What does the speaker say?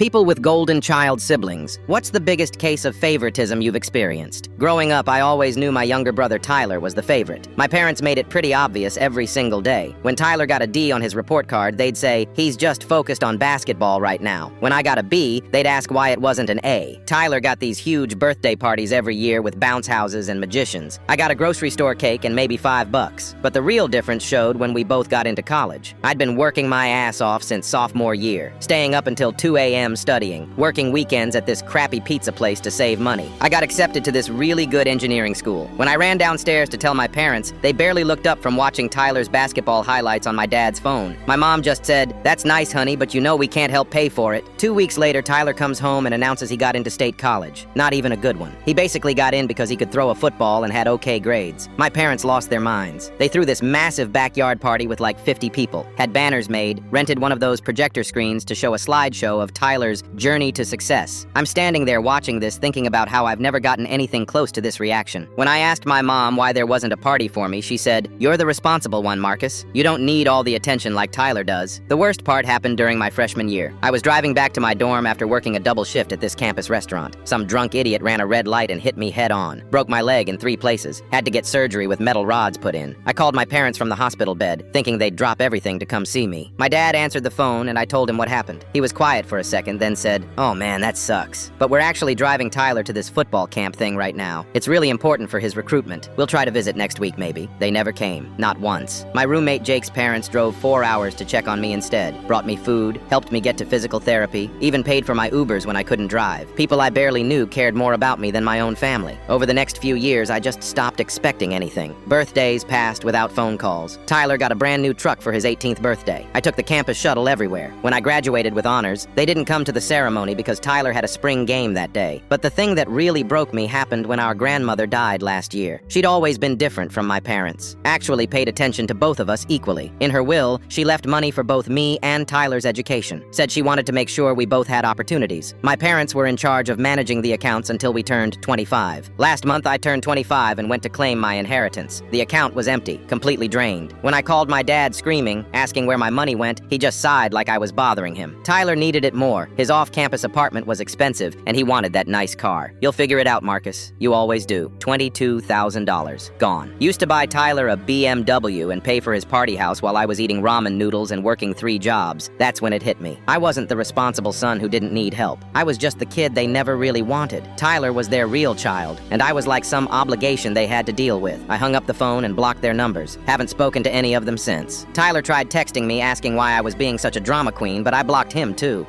People with golden child siblings, what's the biggest case of favoritism you've experienced? Growing up, I always knew my younger brother Tyler was the favorite. My parents made it pretty obvious every single day. When Tyler got a D on his report card, they'd say, "He's just focused on basketball right now." When I got a B, they'd ask why it wasn't an A. Tyler got these huge birthday parties every year with bounce houses and magicians. I got a grocery store cake and maybe $5. But the real difference showed when we both got into college. I'd been working my ass off since sophomore year, staying up until 2 a.m. studying, working weekends at this crappy pizza place to save money. I got accepted to this really good engineering school. When I ran downstairs to tell my parents, they barely looked up from watching Tyler's basketball highlights on my dad's phone. My mom just said, "That's nice, honey, but you know we can't help pay for it." 2 weeks later, Tyler comes home and announces he got into state college. Not even a good one. He basically got in because he could throw a football and had okay grades. My parents lost their minds. They threw this massive backyard party with like 50 people, had banners made, rented one of those projector screens to show a slideshow of Tyler's journey to success. I'm standing there watching this, thinking about how I've never gotten anything close to this reaction. When I asked my mom why there wasn't a party for me, she said, "You're the responsible one, Marcus. You don't need all the attention like Tyler does." The worst part happened during my freshman year. I was driving back to my dorm after working a double shift at this campus restaurant. Some drunk idiot ran a red light and hit me head on. Broke my leg in 3 places. Had to get surgery with metal rods put in. I called my parents from the hospital bed, thinking they'd drop everything to come see me. My dad answered the phone and I told him what happened. He was quiet for a second, then said, "Oh man, that sucks. But we're actually driving Tyler to this football camp thing right now. It's really important for his recruitment. We'll try to visit next week maybe." They never came. Not once. My roommate Jake's parents drove 4 hours to check on me instead. Brought me food, helped me get to physical therapy, even paid for my Ubers when I couldn't drive. People I barely knew cared more about me than my own family. Over the next few years, I just stopped expecting anything. Birthdays passed without phone calls. Tyler got a brand new truck for his 18th birthday. I took the campus shuttle everywhere. When I graduated with honors, they didn't come to the ceremony because Tyler had a spring game that day. But the thing that really broke me happened when our grandmother died last year. She'd always been different from my parents. Actually paid attention to both of us equally. In her will, she left money for both me and Tyler's education. Said she wanted to make sure we both had opportunities. My parents were in charge of managing the accounts until we turned 25. Last month, I turned 25 and went to claim my inheritance. The account was empty, completely drained. When I called my dad screaming, asking where my money went, he just sighed like I was bothering him. Tyler needed it more. His off-campus apartment was expensive, and he wanted that nice car. You'll figure it out, Marcus. You always do. $22,000. Gone. Used to buy Tyler a BMW and pay for his party house while I was eating ramen noodles and working 3 jobs. That's when it hit me. I wasn't the responsible son who didn't need help. I was just the kid they never really wanted. Tyler was their real child, and I was like some obligation they had to deal with. I hung up the phone and blocked their numbers. Haven't spoken to any of them since. Tyler tried texting me asking why I was being such a drama queen, but I blocked him too.